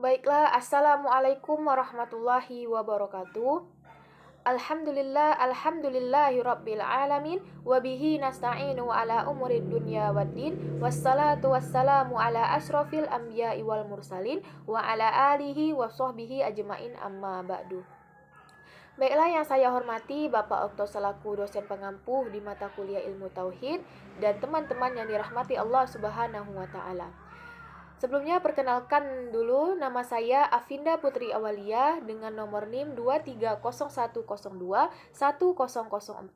Baiklah, Assalamualaikum warahmatullahi wabarakatuh. Alhamdulillahi rabbil alamin. Wabihi nasta'inu ala umurid dunya waddin. Wassalatu wassalamu ala asrafil anbiya'i wal mursalin. Wa ala alihi wa sahbihi ajmain amma ba'du. Baiklah, yang saya hormati Bapak Okto selaku dosen pengampuh di mata kuliah ilmu tauhid dan teman-teman yang dirahmati Allah Subhanahu wa taala. Sebelumnya perkenalkan dulu, nama saya Afinda Putri Awalia dengan nomor NIM 23010210004.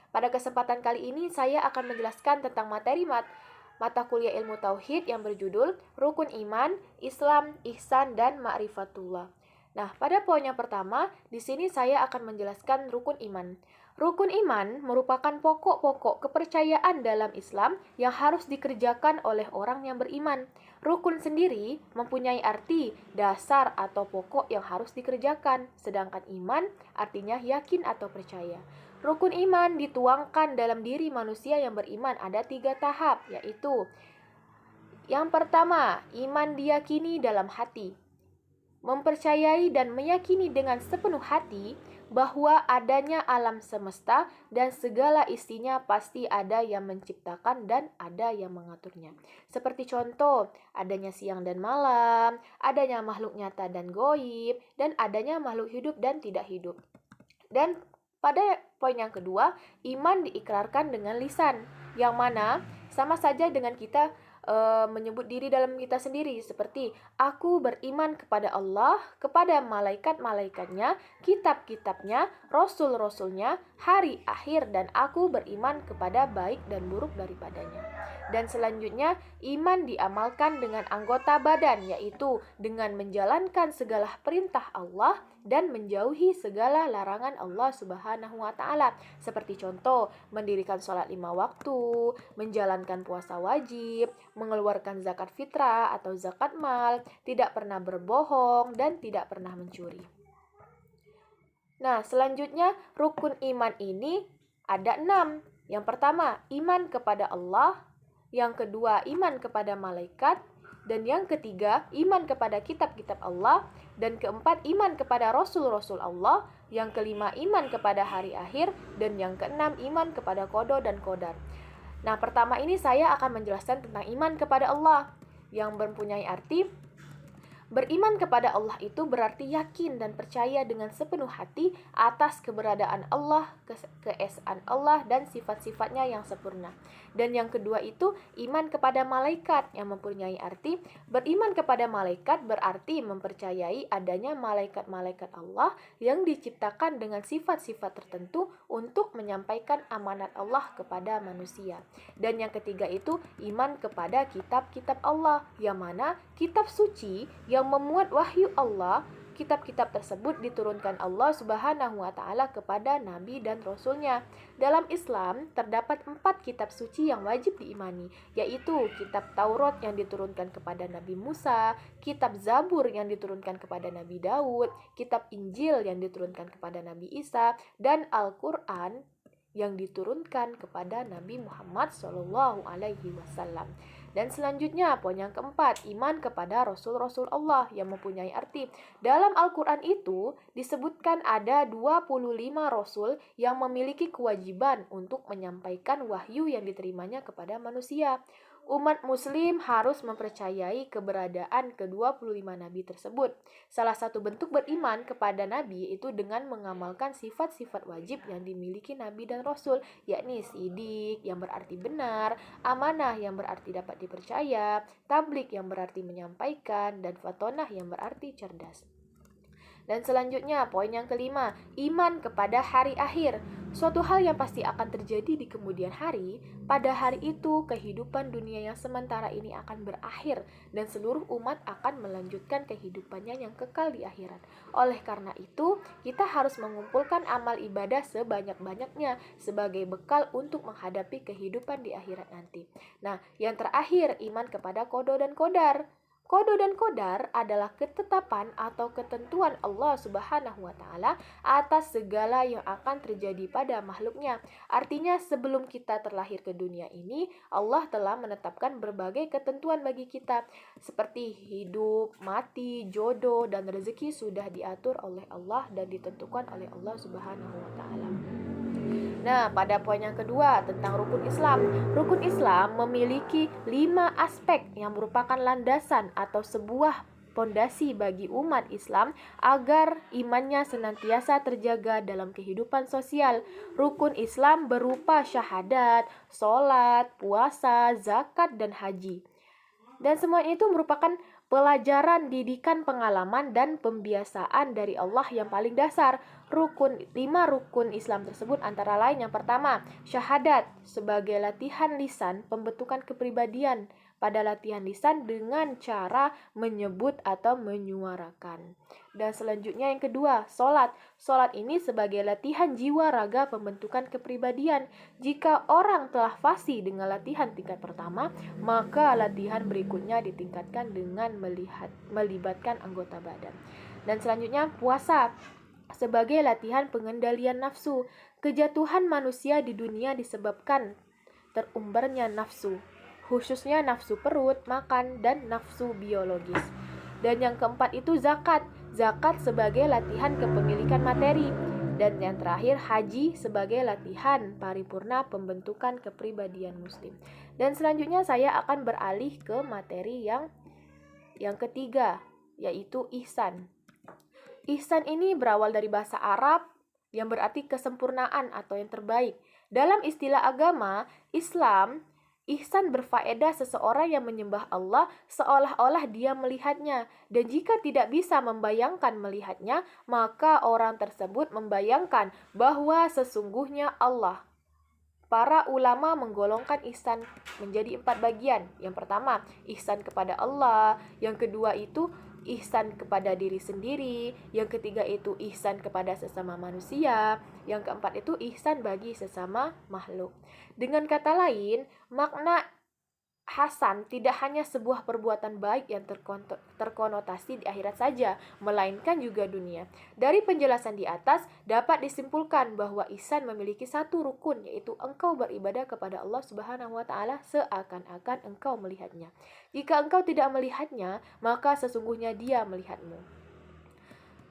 Pada kesempatan kali ini saya akan menjelaskan tentang materi mata kuliah ilmu tauhid yang berjudul Rukun Iman, Islam, Ihsan, dan Ma'rifatullah. Nah, pada poin yang pertama, di sini saya akan menjelaskan rukun iman. Rukun iman merupakan pokok-pokok kepercayaan dalam Islam yang harus dikerjakan oleh orang yang beriman. Rukun sendiri mempunyai arti dasar atau pokok yang harus dikerjakan, sedangkan iman artinya yakin atau percaya. Rukun iman dituangkan dalam diri manusia yang beriman ada 3 tahap, yaitu yang pertama, iman diyakini dalam hati. Mempercayai dan meyakini dengan sepenuh hati bahwa adanya alam semesta dan segala isinya pasti ada yang menciptakan dan ada yang mengaturnya. Seperti contoh, adanya siang dan malam, adanya makhluk nyata dan goib, dan adanya makhluk hidup dan tidak hidup. Dan pada poin yang kedua, iman diikrarkan dengan lisan, yang mana sama saja dengan kita menyebut diri dalam kita sendiri, seperti aku beriman kepada Allah, kepada malaikat-malaikatnya, kitab-kitabnya, rasul-rasulnya, hari akhir, dan aku beriman kepada baik dan buruk daripadanya. Dan selanjutnya, iman diamalkan dengan anggota badan, yaitu dengan menjalankan segala perintah Allah dan menjauhi segala larangan Allah Subhanahu wa taala. Seperti contoh, mendirikan sholat 5 waktu, menjalankan puasa wajib, mengeluarkan zakat fitrah atau zakat mal, tidak pernah berbohong, dan tidak pernah mencuri. Nah, selanjutnya rukun iman ini ada 6. Yang pertama, iman kepada Allah. Yang kedua, iman kepada malaikat. Dan yang ketiga, iman kepada kitab-kitab Allah. Dan keempat, iman kepada rasul-rasul Allah. Yang kelima, iman kepada hari akhir. Dan yang keenam, iman kepada qada dan qadar. Nah, pertama ini saya akan menjelaskan tentang iman kepada Allah, yang mempunyai arti beriman kepada Allah itu berarti yakin dan percaya dengan sepenuh hati atas keberadaan Allah, keesaan Allah, dan sifat-sifatnya yang sempurna. Dan yang kedua itu iman kepada malaikat, yang mempunyai arti beriman kepada malaikat berarti mempercayai adanya malaikat-malaikat Allah yang diciptakan dengan sifat-sifat tertentu untuk menyampaikan amanat Allah kepada manusia. Dan yang ketiga itu iman kepada kitab-kitab Allah, yang mana kitab suci yang memuat wahyu Allah. Kitab-kitab tersebut diturunkan Allah Subhanahu wa taala kepada nabi dan rasulnya. Dalam Islam terdapat 4 kitab suci yang wajib diimani, yaitu kitab Taurat yang diturunkan kepada Nabi Musa, kitab Zabur yang diturunkan kepada Nabi Daud, kitab Injil yang diturunkan kepada Nabi Isa, dan Al-Qur'an yang diturunkan kepada Nabi Muhammad SAW. Dan selanjutnya, poin yang keempat, iman kepada Rasul-Rasul Allah yang mempunyai arti. Dalam Al-Quran itu disebutkan ada 25 Rasul yang memiliki kewajiban untuk menyampaikan wahyu yang diterimanya kepada manusia. Umat muslim harus mempercayai keberadaan ke-25 nabi tersebut. Salah satu bentuk beriman kepada nabi itu dengan mengamalkan sifat-sifat wajib yang dimiliki nabi dan rasul, yakni sidik yang berarti benar, amanah yang berarti dapat dipercaya, tablik yang berarti menyampaikan, dan fatonah yang berarti cerdas. Dan selanjutnya, poin yang kelima, iman kepada hari akhir. Suatu hal yang pasti akan terjadi di kemudian hari. Pada hari itu, kehidupan dunia yang sementara ini akan berakhir dan seluruh umat akan melanjutkan kehidupannya yang kekal di akhirat. Oleh karena itu, kita harus mengumpulkan amal ibadah sebanyak-banyaknya sebagai bekal untuk menghadapi kehidupan di akhirat nanti. Nah, yang terakhir, iman kepada qada dan qadar. Qada dan qadar adalah ketetapan atau ketentuan Allah Subhanahu wa taala atas segala yang akan terjadi pada makhluknya. Artinya sebelum kita terlahir ke dunia ini, Allah telah menetapkan berbagai ketentuan bagi kita seperti hidup, mati, jodoh dan rezeki sudah diatur oleh Allah dan ditentukan oleh Allah Subhanahu wa taala. Nah, pada poin yang kedua tentang rukun Islam. Rukun Islam memiliki 5 aspek yang merupakan landasan atau sebuah pondasi bagi umat Islam agar imannya senantiasa terjaga dalam kehidupan sosial. Rukun Islam berupa syahadat, sholat, puasa, zakat, dan haji. Dan semua itu merupakan pelajaran, didikan, pengalaman, dan pembiasaan dari Allah yang paling dasar. 5 rukun Islam tersebut antara lain yang pertama, syahadat sebagai latihan lisan pembentukan kepribadian. Pada latihan lisan dengan cara menyebut atau menyuarakan. Dan selanjutnya yang kedua, sholat. Sholat ini sebagai latihan jiwa raga pembentukan kepribadian. Jika orang telah fasih dengan latihan tingkat pertama, maka latihan berikutnya ditingkatkan dengan melibatkan anggota badan. Dan selanjutnya puasa sebagai latihan pengendalian nafsu. Kejatuhan manusia di dunia disebabkan terumbarnya nafsu, khususnya nafsu perut, makan, dan nafsu biologis. Dan yang keempat itu zakat. Zakat sebagai latihan kepemilikan materi. Dan yang terakhir haji sebagai latihan paripurna pembentukan kepribadian muslim. Dan selanjutnya saya akan beralih ke materi yang ketiga, yaitu ihsan. Ihsan ini berawal dari bahasa Arab yang berarti kesempurnaan atau yang terbaik. Dalam istilah agama Islam, ihsan berfaedah seseorang yang menyembah Allah seolah-olah dia melihatnya. Dan jika tidak bisa membayangkan melihatnya, maka orang tersebut membayangkan bahwa sesungguhnya Allah. Para ulama menggolongkan ihsan menjadi 4 bagian. Yang pertama, ihsan kepada Allah. Yang kedua itu ihsan kepada diri sendiri. Yang ketiga itu ihsan kepada sesama manusia. Yang keempat itu ihsan bagi sesama makhluk. Dengan kata lain, makna hasan tidak hanya sebuah perbuatan baik yang terkonotasi di akhirat saja, melainkan juga dunia. Dari penjelasan di atas dapat disimpulkan bahwa ihsan memiliki satu rukun, yaitu engkau beribadah kepada Allah Subhanahu wa taala seakan-akan engkau melihatnya. Jika engkau tidak melihatnya, maka sesungguhnya Dia melihatmu.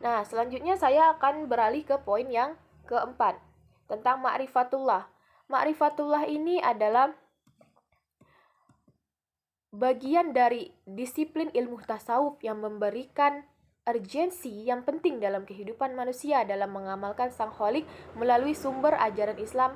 Nah, selanjutnya saya akan beralih ke poin yang keempat tentang ma'rifatullah. Ma'rifatullah ini adalah bagian dari disiplin ilmu tasawuf yang memberikan urgensi yang penting dalam kehidupan manusia dalam mengamalkan Sang Khalik melalui sumber ajaran Islam,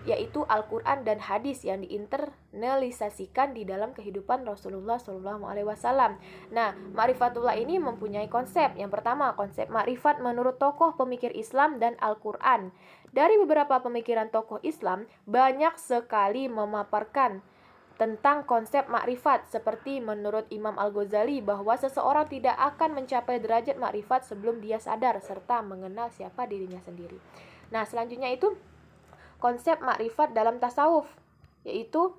yaitu Al-Quran dan hadis yang diinternalisasikan di dalam kehidupan Rasulullah SAW. Nah, ma'rifatullah ini mempunyai konsep. Yang pertama, konsep ma'rifat menurut tokoh pemikir Islam dan Al-Quran. Dari beberapa pemikiran tokoh Islam, banyak sekali memaparkan tentang konsep makrifat, seperti menurut Imam Al-Ghazali bahwa seseorang tidak akan mencapai derajat makrifat sebelum dia sadar serta mengenal siapa dirinya sendiri. Nah, selanjutnya itu konsep makrifat dalam tasawuf, yaitu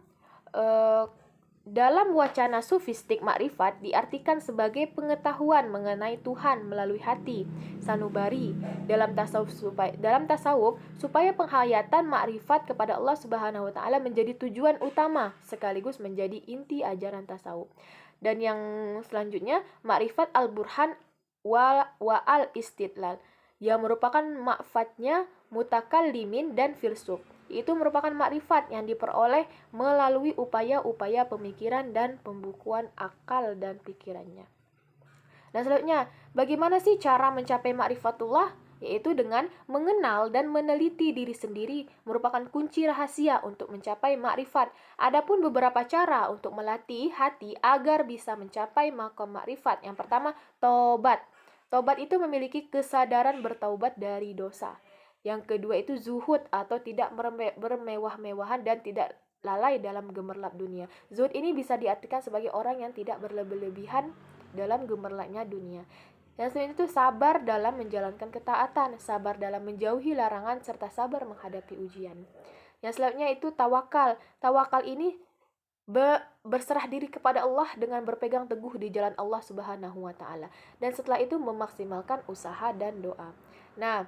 dalam wacana sufistik makrifat diartikan sebagai pengetahuan mengenai Tuhan melalui hati, sanubari. Dalam tasawuf supaya penghayatan makrifat kepada Allah Subhanahu wa taala menjadi tujuan utama sekaligus menjadi inti ajaran tasawuf. Dan yang selanjutnya makrifat al-burhan wa al-istidlal yang merupakan makfatnya mutakallimin dan filsuf. Itu merupakan makrifat yang diperoleh melalui upaya-upaya pemikiran dan pembukuan akal dan pikirannya. Dan selanjutnya, bagaimana sih cara mencapai ma'rifatullah? Yaitu dengan mengenal dan meneliti diri sendiri merupakan kunci rahasia untuk mencapai makrifat. Adapun beberapa cara untuk melatih hati agar bisa mencapai maqam makrifat. Yang pertama, tobat. Tobat itu memiliki kesadaran bertaubat dari dosa. Yang kedua itu zuhud atau tidak bermewah-mewahan dan tidak lalai dalam gemerlap dunia. Zuhud ini bisa diartikan sebagai orang yang tidak berlebihan dalam gemerlapnya dunia. Yang selanjutnya itu sabar dalam menjalankan ketaatan, sabar dalam menjauhi larangan, serta sabar menghadapi ujian. Yang selanjutnya itu tawakal. Tawakal ini berserah diri kepada Allah dengan berpegang teguh di jalan Allah Subhanahu wa taala. Dan setelah itu memaksimalkan usaha dan doa. Nah,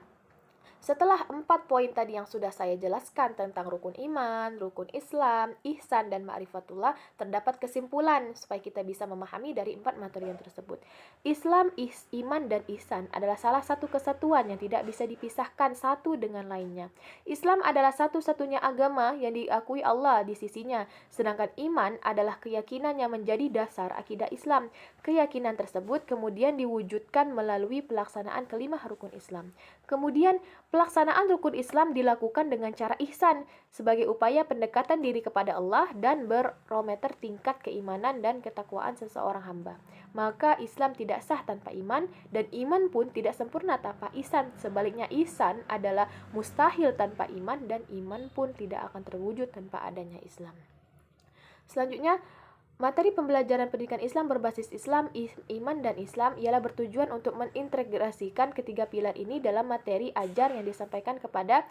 setelah 4 poin tadi yang sudah saya jelaskan tentang rukun iman, rukun Islam, ihsan, dan ma'rifatullah, terdapat kesimpulan supaya kita bisa memahami dari 4 materi yang tersebut. Islam, iman, dan ihsan adalah salah satu kesatuan yang tidak bisa dipisahkan satu dengan lainnya. Islam adalah satu-satunya agama yang diakui Allah di sisinya, sedangkan iman adalah keyakinan yang menjadi dasar akidah Islam. Keyakinan tersebut kemudian diwujudkan melalui pelaksanaan kelima rukun Islam. Kemudian, pelaksanaan rukun Islam dilakukan dengan cara ihsan sebagai upaya pendekatan diri kepada Allah dan barometer tingkat keimanan dan ketakwaan seseorang hamba. Maka Islam tidak sah tanpa iman dan iman pun tidak sempurna tanpa ihsan. Sebaliknya ihsan adalah mustahil tanpa iman dan iman pun tidak akan terwujud tanpa adanya Islam. Selanjutnya, materi pembelajaran pendidikan Islam berbasis Islam, iman, dan Islam ialah bertujuan untuk mengintegrasikan ketiga pilar ini dalam materi ajar yang disampaikan kepada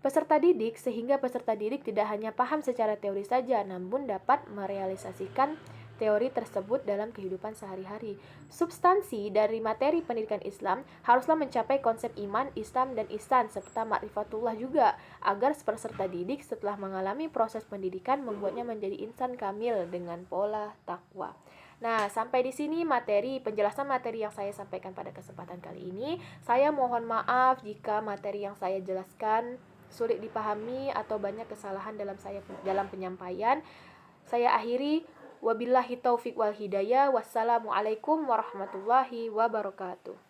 peserta didik sehingga peserta didik tidak hanya paham secara teori saja namun dapat merealisasikan teori tersebut dalam kehidupan sehari-hari. Substansi dari materi pendidikan Islam haruslah mencapai konsep iman, Islam, dan ihsan serta ma'rifatullah juga agar peserta didik setelah mengalami proses pendidikan membuatnya menjadi insan kamil dengan pola takwa. Nah, sampai di sini penjelasan materi yang saya sampaikan pada kesempatan kali ini. Saya mohon maaf jika materi yang saya jelaskan sulit dipahami atau banyak kesalahan dalam penyampaian. Saya akhiri, wabillahi taufik wal hidayah. Wassalamualaikum warahmatullahi wabarakatuh.